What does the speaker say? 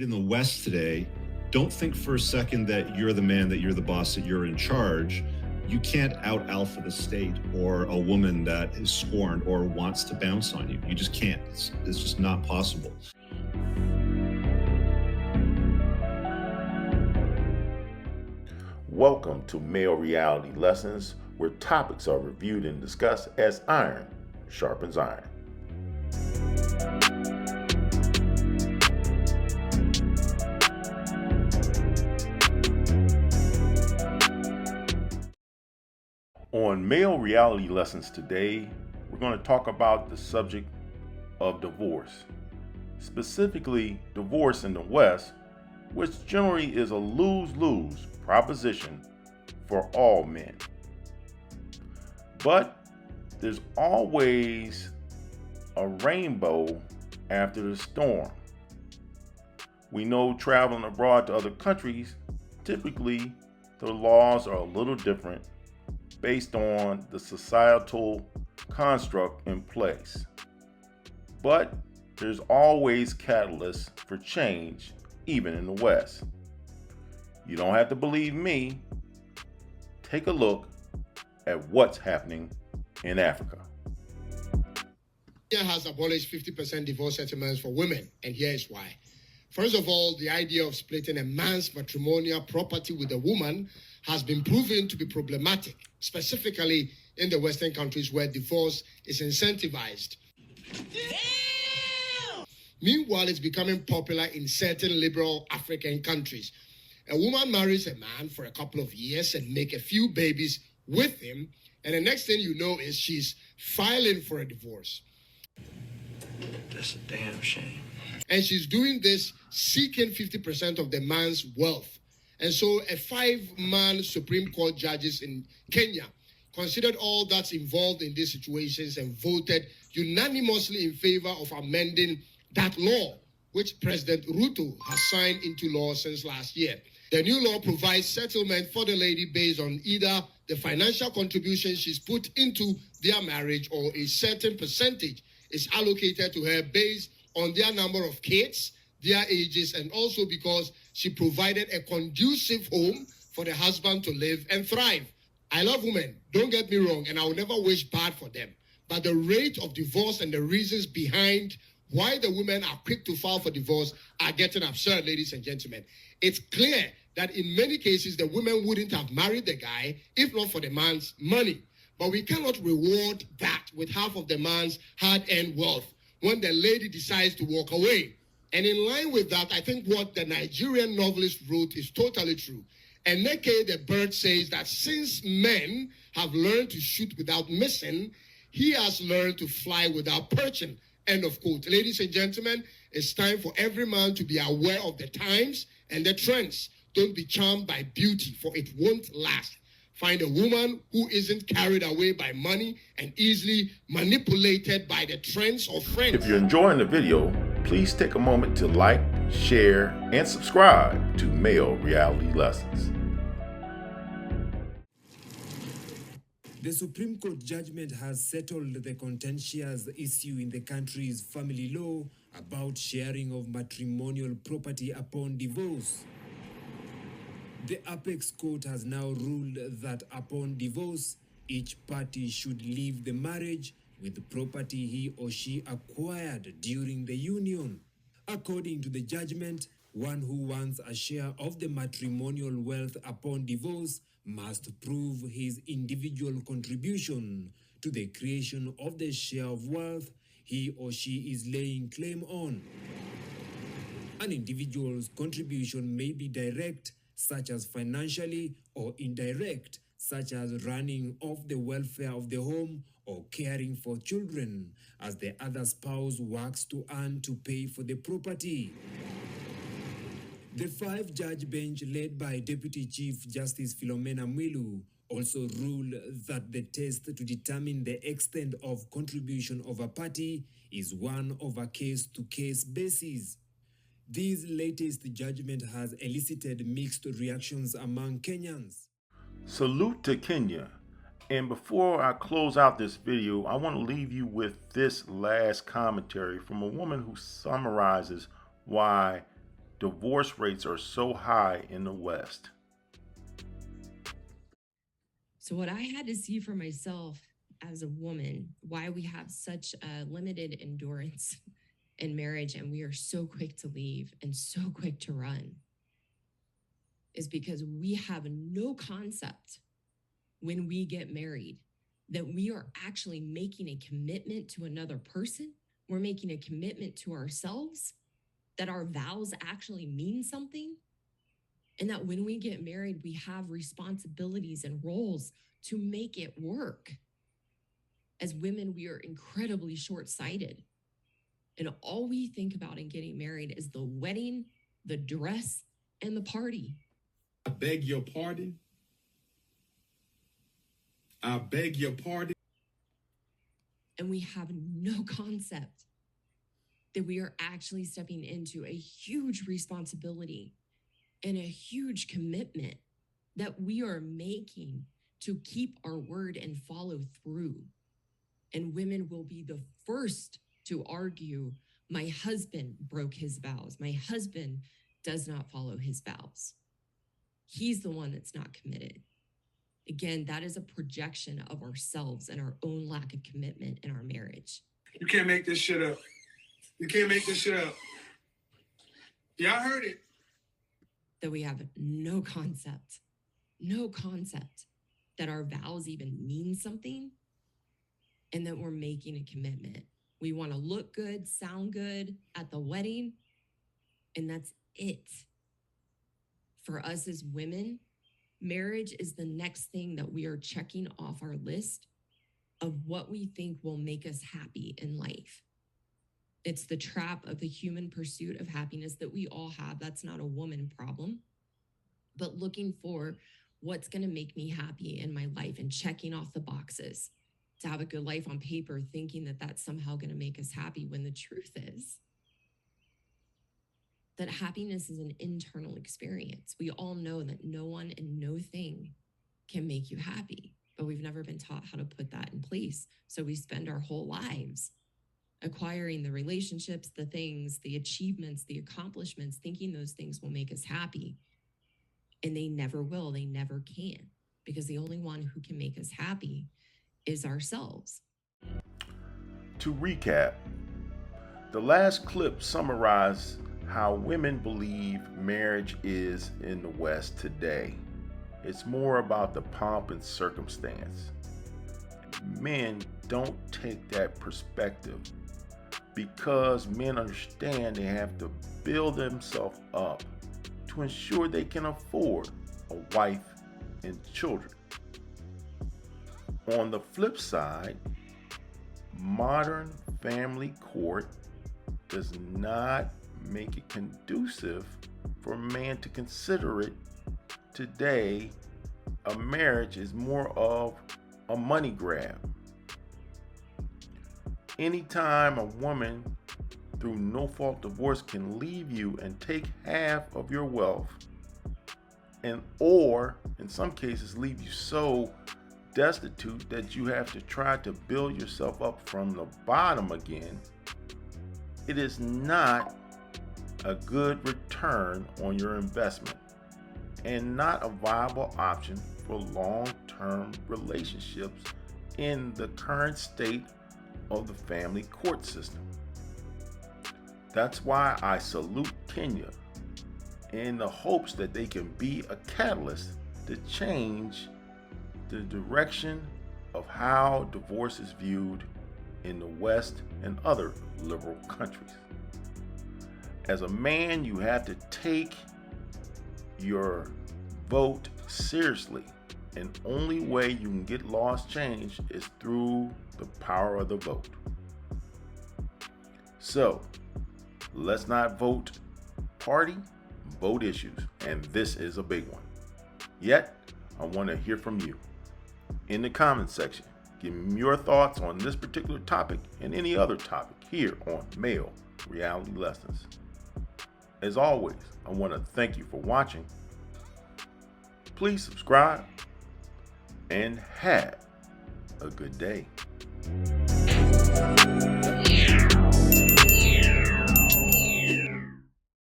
in the West today, don't think for a second that you're the man, that you're the boss, that you're in charge. You can't out alpha the state or a woman that is scorned or wants to bounce on you. You just can't. It's just not possible. Welcome to Male Reality Lessons, where topics are reviewed and discussed as iron sharpens iron. On Male Reality Lessons today, we're going to talk about the subject of divorce, specifically divorce in the West, which generally is a lose-lose proposition for all men. But there's always a rainbow after the storm. We know traveling abroad to other countries, typically the laws are a little different based on the societal construct in place. But there's always catalysts for change, even in the West. You don't have to believe me. Take a look at what's happening in Africa. India has abolished 50% divorce settlements for women, and here is why. First of all, the idea of splitting a man's matrimonial property with a woman has been proven to be problematic, specifically in the Western countries where divorce is incentivized. Damn! Meanwhile, it's becoming popular in certain liberal African countries. A woman marries a man for a couple of years and make a few babies with him, and the next thing you know is she's filing for a divorce. That's a damn shame. And she's doing this seeking 50% of the man's wealth. And so a 5-man Supreme Court judges in Kenya considered all that's involved in these situations and voted unanimously in favor of amending that law, which President Ruto has signed into law since last year. The new law provides settlement for the lady based on either the financial contribution she's put into their marriage or a certain percentage is allocated to her based on their number of kids, their ages, and also because she provided a conducive home for the husband to live and thrive. I love women, don't get me wrong, and I will never wish bad for them. But the rate of divorce and the reasons behind why the women are quick to file for divorce are getting absurd, ladies and gentlemen. It's clear that in many cases, the women wouldn't have married the guy if not for the man's money. But we cannot reward that with half of the man's hard-earned wealth when the lady decides to walk away. And in line with that, I think what the Nigerian novelist wrote is totally true. Eneke the bird says that since men have learned to shoot without missing, he has learned to fly without perching. End of quote. Ladies and gentlemen, it's time for every man to be aware of the times and the trends. Don't be charmed by beauty, for it won't last. Find a woman who isn't carried away by money and easily manipulated by the trends of friends. If you're enjoying the video, please take a moment to like, share, and subscribe to Male Reality Lessons. The Supreme Court judgment has settled the contentious issue in the country's family law about sharing of matrimonial property upon divorce. The Apex Court has now ruled that upon divorce, each party should leave the marriage with the property he or she acquired during the union. According to the judgment, one who wants a share of the matrimonial wealth upon divorce must prove his individual contribution to the creation of the share of wealth he or she is laying claim on. An individual's contribution may be direct, such as financially, or indirect, such as running off the welfare of the home or caring for children, as the other spouse works to earn to pay for the property. The 5-judge bench led by Deputy Chief Justice Philomena Mwilu also ruled that the test to determine the extent of contribution of a party is one of a case-to-case basis. This latest judgment has elicited mixed reactions among Kenyans. Salute to Kenya. And before I close out this video, I want to leave you with this last commentary from a woman who summarizes why divorce rates are so high in the West? So what I had to see for myself as a woman, why we have such a limited endurance in marriage and we are so quick to leave and so quick to run, is because we have no concept when we get married that we are actually making a commitment to another person. We're making a commitment to ourselves, that our vows actually mean something, and that when we get married, we have responsibilities and roles to make it work. As women, we are incredibly short-sighted. And all we think about in getting married is the wedding, the dress, and the party. I beg your pardon. I beg your pardon. And we have no concept that we are actually stepping into a huge responsibility and a huge commitment that we are making to keep our word and follow through. And women will be the first to argue, my husband broke his vows. My husband does not follow his vows. He's the one that's not committed. Again, that is a projection of ourselves and our own lack of commitment in our marriage. You can't make this shit up. You can't make this shit up. Yeah, I heard it. That we have no concept that our vows even mean something and that we're making a commitment. We want to look good, sound good at the wedding, and that's it. For us as women, marriage is the next thing that we are checking off our list of what we think will make us happy in life. It's the trap of the human pursuit of happiness that we all have. That's not a woman problem. But looking for what's going to make me happy in my life and checking off the boxes to have a good life on paper, thinking that that's somehow going to make us happy, when the truth is that happiness is an internal experience. We all know that no one and no thing can make you happy, but we've never been taught how to put that in place. So we spend our whole lives acquiring the relationships, the things, the achievements, the accomplishments, thinking those things will make us happy. And they never will, they never can, because the only one who can make us happy is ourselves. To recap, the last clip summarized how women believe marriage is in the West today. It's more about the pomp and circumstance. Men don't take that perspective because men understand they have to build themselves up to ensure they can afford a wife and children. On the flip side, modern family court does not make it conducive for a man to consider it. Today, a marriage is more of a money grab. Anytime a woman through no-fault divorce can leave you and take half of your wealth, and or in some cases leave you so destitute that you have to try to build yourself up from the bottom again, it is not a good return on your investment and not a viable option for long-term relationships in the current state of the family court system. That's why I salute Kenya in the hopes that they can be a catalyst to change the direction of how divorce is viewed in the West and other liberal countries. As a man, you have to take your vote seriously, and only way you can get laws changed is through the power of the vote. So, let's not vote party, vote issues, and this is a big one. Yet, I want to hear from you. In the comments section, give me your thoughts on this particular topic and any other topic here on Male Reality Lessons. As always, I want to thank you for watching. Please subscribe and have a good day.